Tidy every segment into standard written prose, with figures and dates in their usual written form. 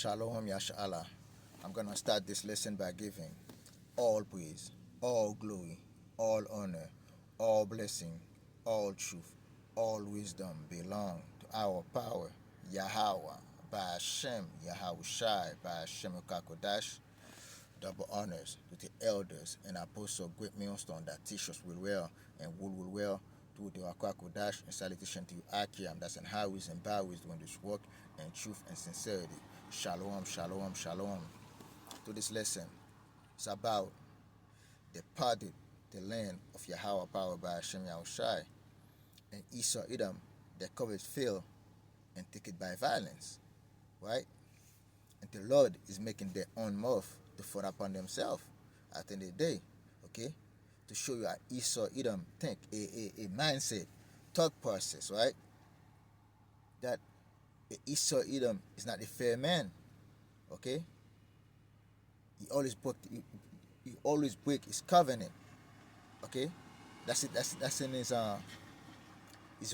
Shalom Yashala. I'm going to start this lesson by giving all praise, all glory, all honor, all blessing, all truth, all wisdom belong to our power, YAHAWAH, bahasham, yahawashi, bahasham Kodash. Double honors to the elders and apostles of great millstone that teach us will well and will well to the Kodash, and salutation to you, Akiam, that's in highways and byways doing this work in truth and sincerity. Shalom, shalom, shalom. To this lesson, it's about the land of Yahweh power by Hashem Yahushai, and Esau Edom, the covet fail and take it by violence, right? And the Lord is making their own mouth to fall upon themselves at the end of the day, okay? To show you how Esau Edom think, a mindset, thought process, right? That Esau Edom is not a fair man, okay? He always break his covenant, okay? That's it. That's in his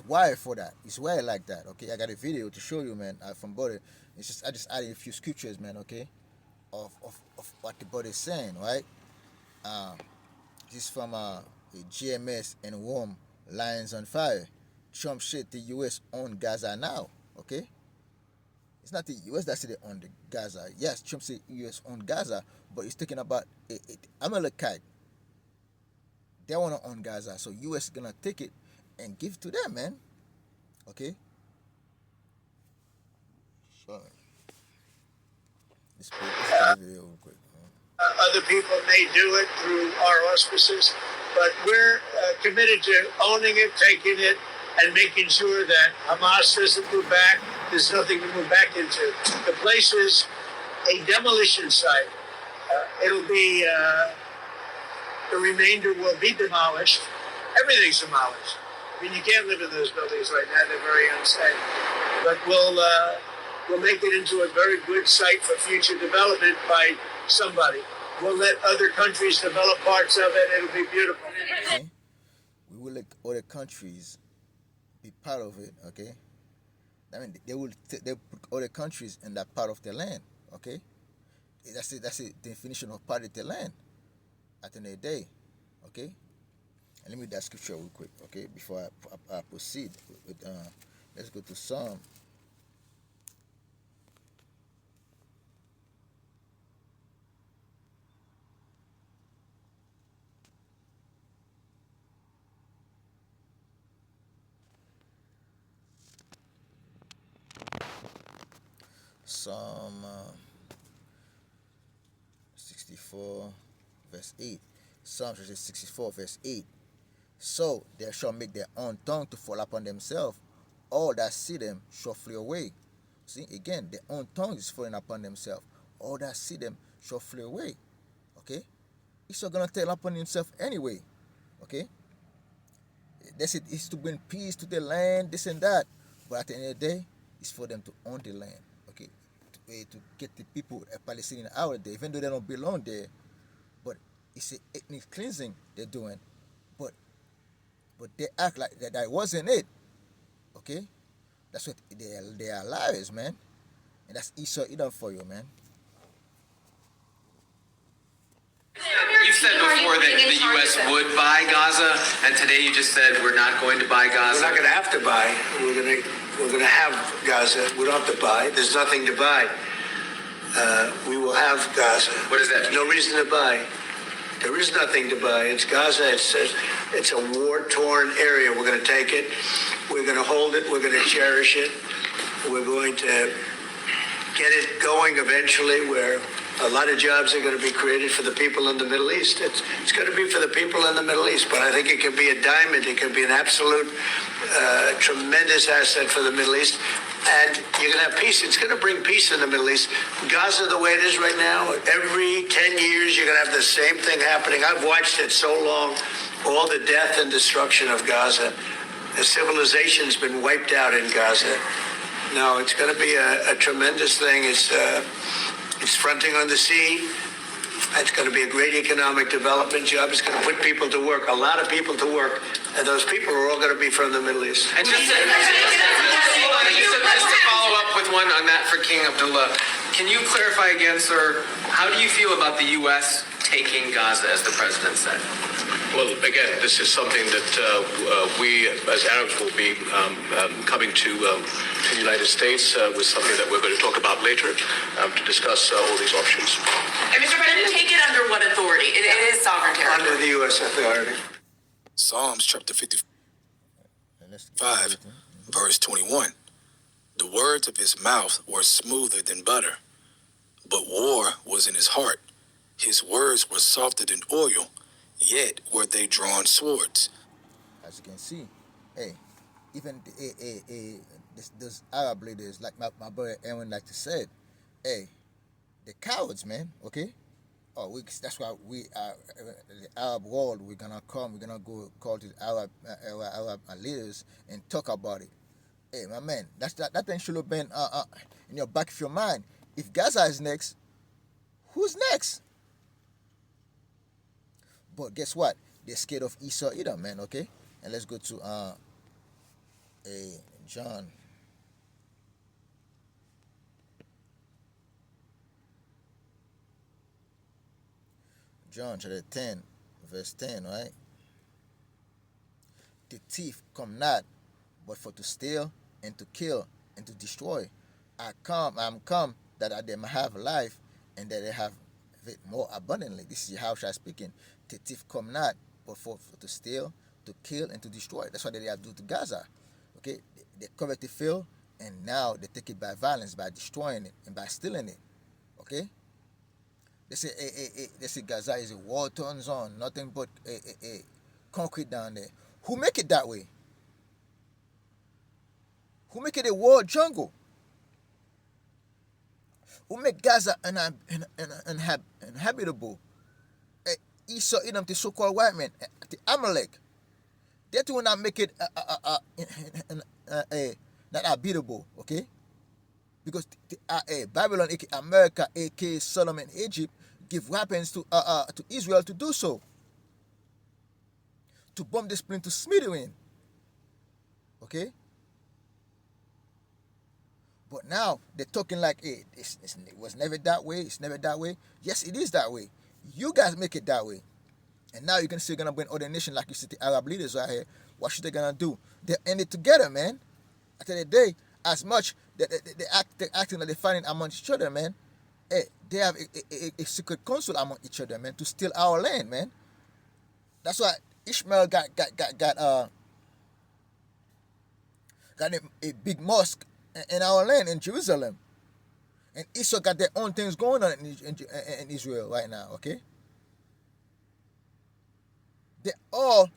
wire for that. He's wired like that, okay? I got a video to show you, man, from Brother. I just added a few scriptures, man, okay, of what the brother is saying, right? This is from a GMS in Rome, Lions on Fire. Trump said the U.S. own Gaza now, okay? It's not the U.S. that said they own the Gaza. Yes, Trump said U.S. own Gaza, but he's talking about Amalekite. They want to own Gaza, so U.S. is going to take it and give it to them, man. Okay? So, let's play the video real quick. Other people may do it through our auspices, but we're committed to owning it, taking it, and making sure that Hamas doesn't move back. There's nothing to move back into. The place is a demolition site. It'll be, the remainder will be demolished. Everything's demolished. I mean, you can't live in those buildings right now. They're very unsafe. But we'll make it into a very good site for future development by somebody. We'll let other countries develop parts of it. It'll be beautiful. Okay? We will let other countries be part of it, okay? I mean, they put other countries in that part of the land, okay? That's it. That's the definition of part of the land at the end of the day, okay? And let me read that scripture real quick, okay? Before I proceed with, let's go to Psalm. Psalm 64, verse 8. Psalm 64, verse 8. So they shall make their own tongue to fall upon themselves. All that see them shall flee away. See, again, their own tongue is falling upon themselves. All that see them shall flee away. Okay? He's not going to tell upon himself anyway. Okay? That's it. It's to bring peace to the land, this and that. But at the end of the day, it's for them to own the land. Okay? To get the people, Palestinians out there, even though they don't belong there. But it's an ethnic cleansing they're doing. But they act like that wasn't it. Okay? That's what they are liars, man. And that's Esau Edom for you, man. You said before that the U.S. would buy Gaza, and today you just said we're not going to buy Gaza. We're not going to have to buy. We're going to have Gaza. We don't have to buy. There's nothing to buy. We will have Gaza. What does that mean? No reason to buy. There is nothing to buy. It's Gaza. It's a war-torn area. We're going to take it. We're going to hold it. We're going to cherish it. We're going to get it going eventually where a lot of jobs are going to be created for the people in the Middle East. It's going to be for the people in the Middle East, but I think it can be a diamond. It can be an absolute tremendous asset for the Middle East. And you're going to have peace. It's going to bring peace in the Middle East. Gaza, the way it is right now, every 10 years you're going to have the same thing happening. I've watched it so long, all the death and destruction of Gaza. The civilization's been wiped out in Gaza. No, it's going to be a tremendous thing. It's fronting on the sea. It's going to be a great economic development job. It's going to put people to work, a lot of people to work. And those people are all going to be from the Middle East. And just to follow up with one on that for King Abdullah, Can you clarify again, sir? How do you feel about the U.S. taking Gaza, as the president said? Well, again, this is something that we, as Arabs, will be coming to the United States with something that we're going to talk about later to discuss all these options. And Mr. President, take it under what authority? It is sovereign territory. Under the U.S. authority. Psalms chapter 55, verse 21. The words of his mouth were smoother than butter, but war was in his heart. His words were softer than oil, yet were they drawn swords. As you can see, hey, even those Arab leaders, like my brother Aaron like to said, hey, the cowards, man, okay? Oh, that's why we are the Arab world. We're gonna go call to the Arab leaders and talk about it. Hey, my man, that thing should have been in your back of your mind. If Gaza is next, who's next? But guess what? They're scared of Esau Edom, man. Okay, and let's go to John. John chapter 10, verse 10, right? The thief come not, but for to steal and to kill and to destroy. I'm come that they may have life and that they have it more abundantly. This is YAHAWAH speaking. The thief come not, but for to steal, to kill, and to destroy. That's what they have to do to Gaza. Okay, they covet the field, and now they take it by violence, by destroying it and by stealing it. Okay. They say Gaza is a war-torn zone, nothing but a concrete down there. Who make it that way? Who make it a war jungle? Who make Gaza uninhabitable? Esau, Edom, the so-called white man, the Amalek. They will not make it not habitable, okay? Because Babylon, aka America, aka Solomon, Egypt, give weapons to Israel to do so, to bomb this plane to smithereens. Okay. But now they're talking like, hey, it was never that way. It's never that way. Yes, it is that way. You guys make it that way. And now you're going to say you're going to bring other nations like you see the Arab leaders right here. What should they going to do? They end it together, man. At the end of the day, as much they're acting like they're fighting among each other, man. Hey, they have a secret council among each other, man, to steal our land, man. That's why Ishmael got a big mosque in our land in Jerusalem, and Esau got their own things going on in Israel right now. Okay, they all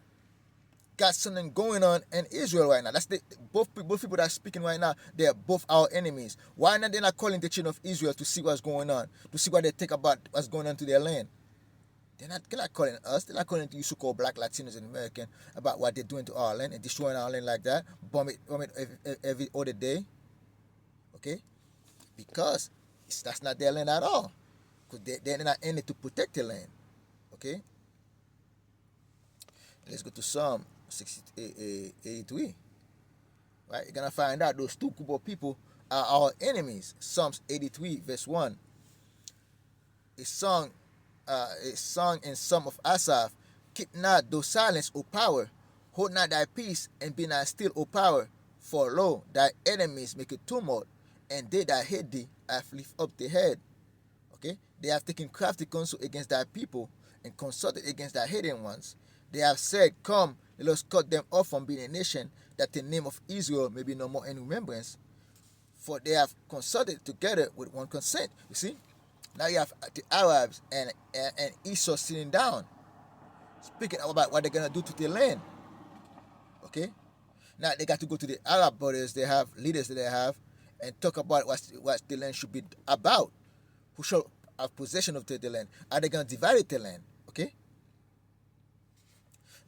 got something going on in Israel right now. That's both people that are speaking right now. They are both our enemies. Why not? They're not calling the children of Israel to see what's going on, to see what they think about what's going on to their land. They're not calling us. They're not calling to you so-called black Latinos and Americans about what they're doing to our land and destroying our land like that, bomb it every other day. Okay, because that's not their land at all. Because they're not in it to protect the land. Okay. Let's go to Psalm 83. Right, you're gonna find out those two group of people are our enemies. Psalms 83, verse 1. A song in Psalm of Asaph. Keep not thou silence, O power. Hold not thy peace, and be not still, O power. For lo, thy enemies make a tumult, and they that hate thee have lift up their head. Okay, they have taken crafty counsel against thy people, and consulted against thy hidden ones. They have said, come, let us cut them off from being a nation, that the name of Israel may be no more in remembrance. For they have consulted together with one consent. You see? Now you have the Arabs and Esau sitting down, speaking about what they're going to do to their land. Okay? Now they got to go to the Arab brothers, they have leaders that they have, and talk about what the land should be about. Who shall have possession of the land? Are they going to divide the land? Okay?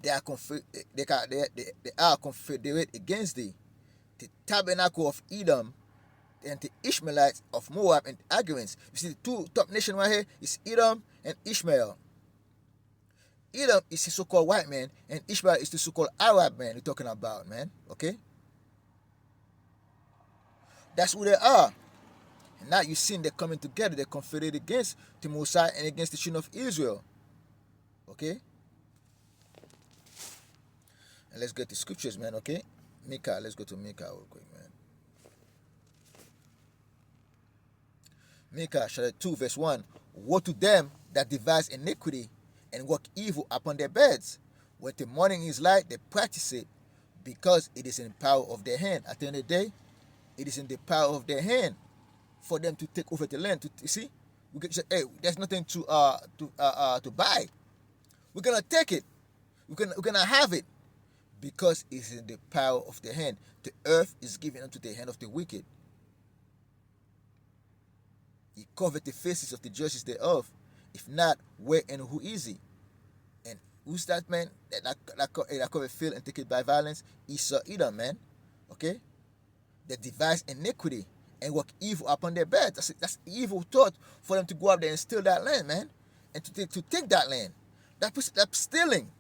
They are confederate against thee. The tabernacle of Edom and the Ishmaelites of Moab and Agarians. You see the two top nations right here is Edom and Ishmael. Edom is the so-called white man, and Ishmael is the so-called Arab man we're talking about, man. Okay? That's who they are. And now you see they're coming together, they're confederated against the Mosiah and against the children of Israel. Okay? And let's get the scriptures, man, okay? Micah, let's go to Micah real quick, man. Micah chapter 2, verse 1. Woe to them that devise iniquity and work evil upon their beds. When the morning is light, they practice it, because it is in the power of their hand. At the end of the day, it is in the power of their hand for them to take over the land. You see, we can say, hey, there's nothing to buy. We're gonna take it. We're gonna have it, because it's in the power of their hand. The earth is given unto the hand of the wicked. He covered the faces of the judges thereof. If not, where and who is he? And who's that man that covet field and take it by violence? Esau, Edom, man. Okay? They devise iniquity and work evil upon their beds. That's evil thought for them to go up there and steal that land, man. And to take that land. That's stealing.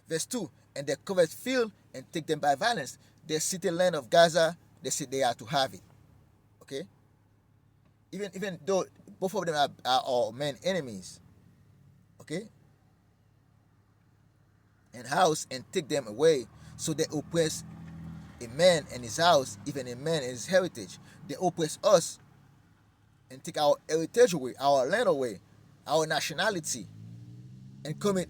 Verse 2. And they covet field and take them by violence. They see the land of Gaza, they say they are to have it. Okay? Even though both of them are our main enemies. Okay? And house and take them away. So they oppress a man and his house, even a man and his heritage. They oppress us and take our heritage away, our land away, our nationality, and commit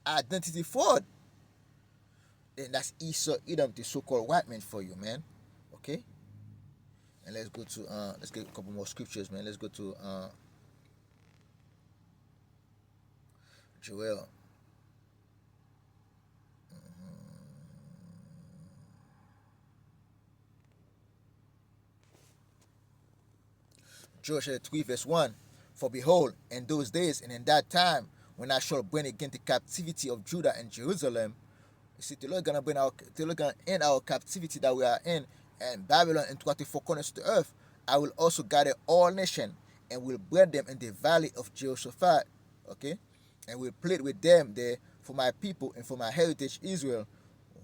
identity fraud. And that's Esau, Edom, the so-called white man for you, man. Okay? And let's go to let's get a couple more scriptures, man. Let's go to Joel. Joel 3 verse 1. For behold, in those days and in that time, when I shall bring again the captivity of Judah and Jerusalem. You see, the Lord gonna end our captivity that we are in, and Babylon into the four corners of the earth. I will also gather all nations and will bring them in the valley of Jehoshaphat. Okay? And will plead with them there for my people and for my heritage Israel,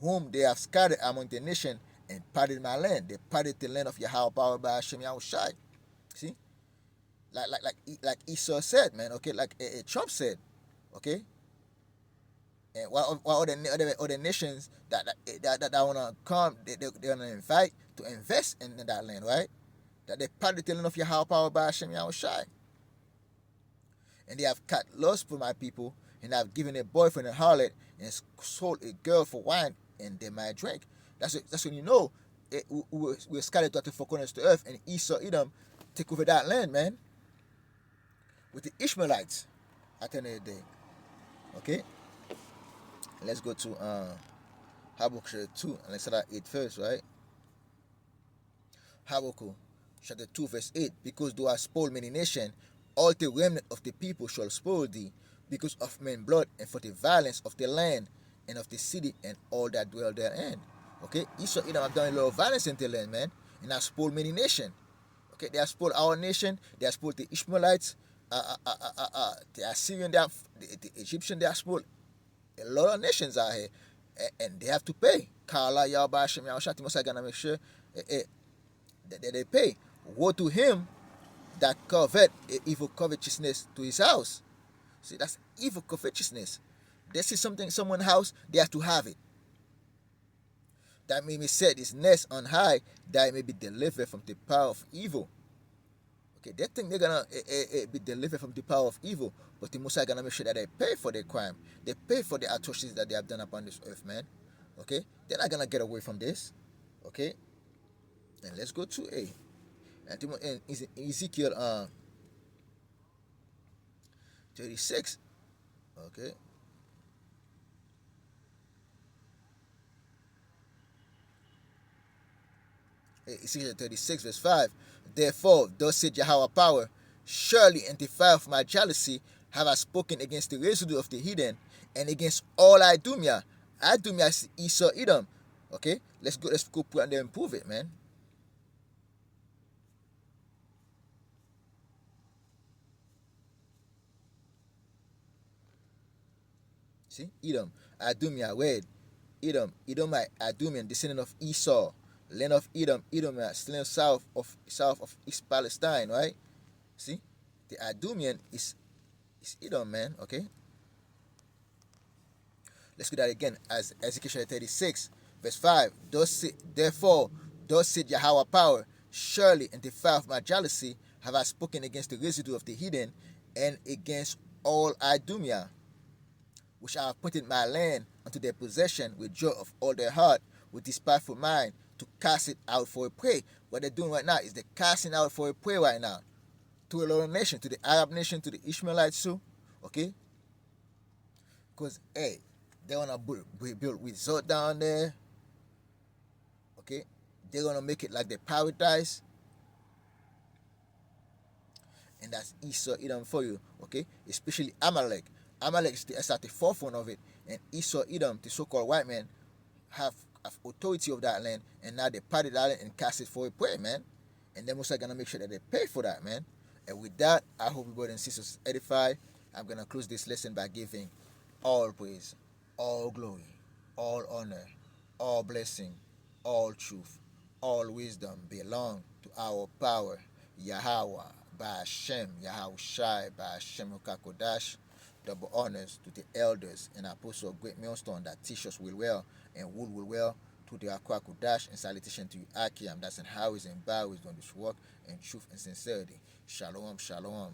whom they have scattered among the nation and parted my land. They parted the land of YAHAWAH, bahasham, yahawashi. See? Like Esau said, man, okay? Like Trump said, okay? And while other nations that want to come, they're going to invite to invest in that land, right? That they parted the land of YAHAWAH, bahasham, yahawashi. And they have cut loss for my people, and have given a boyfriend a harlot, and sold a girl for wine, and they might drink. That's when you know we're scattered to the four corners of the earth, and Esau, Edom, take over that land, man. With the Ishmaelites at the end of the day. Okay? Let's go to Habakkuk 2, and let's start at 8 first, right? Habakkuk chapter 2, verse 8. Because thou hast spoiled many nations, all the remnant of the people shall spoil thee, because of men's blood, and for the violence of the land, and of the city, and all that dwell therein. Okay? Esau, Edom have done a lot of violence in the land, man, and have spoiled many nations. Okay? They have spoiled our nation, they have spoiled the Ishmaelites, the Assyrian, the Egyptian, they have spoiled a lot of nations out here, and they have to pay. Kala, Yahweh, Yahawashi, must gonna make sure that they pay. Woe to him that covet evil covetousness to his house. See, that's evil covetousness. They see something, someone's house, they have to have it. That may be set his nest on high, that it may be delivered from the power of evil. Okay, they think they're gonna be delivered from the power of evil, but the Messiah gonna make sure that they pay for their crime, they pay for the atrocities that they have done upon this earth, man. Okay, they're not gonna get away from this. Okay, and let's go to in Ezekiel 36. Okay. Ezekiel 36 verse 5. Therefore, thus said Yahweh power, surely in the fire of my jealousy have I spoken against the residue of the heathen, and against all Idumea. Idumea is Esau, Edom. Okay, let's go put and then prove it, man. See, Edom, Idumea, word, Edom, Edomite, Idumean, descendant of Esau. land of Edom. Edom still south of East Palestine, right? See, the Idumean is Edom, man. Okay, let's do that again. As Ezekiel 36, verse 5. Therefore, thus said Yahweh power, surely in the fire of my jealousy have I spoken against the residue of the heathen and against all Idumea, which I have appointed my land unto their possession with joy of all their heart, with despiteful mind, to cast it out for a prey. What they're doing right now is they're casting out for a prey right now to a lot of nation, to the Arab nation, to the Ishmaelites too, okay? Because, hey, they want to build resort down there, okay? They're going to make it like the paradise. And that's Esau, Edom for you, okay? Especially Amalek. Amalek is at the forefront of it. And Esau, Edom, the so-called white men, have authority of that land. And now they parted that land and cast it for a prey, man. And they're most likely going to make sure that they pay for that, man. And with that, I hope you brothers and sisters edified. I'm going to close this lesson by giving all praise, all glory, all honor, all blessing, all truth, all wisdom belong to our power, YAHAWAH, bahasham, yahawashi, bahasham Kodash. Double honors to the elders and apostles of Great Millstone that teach us will well and will well, to the Aqua Kodash, and salutation to you, Akiam, that's in how is and bow is on this work in truth and sincerity. Shalom, shalom.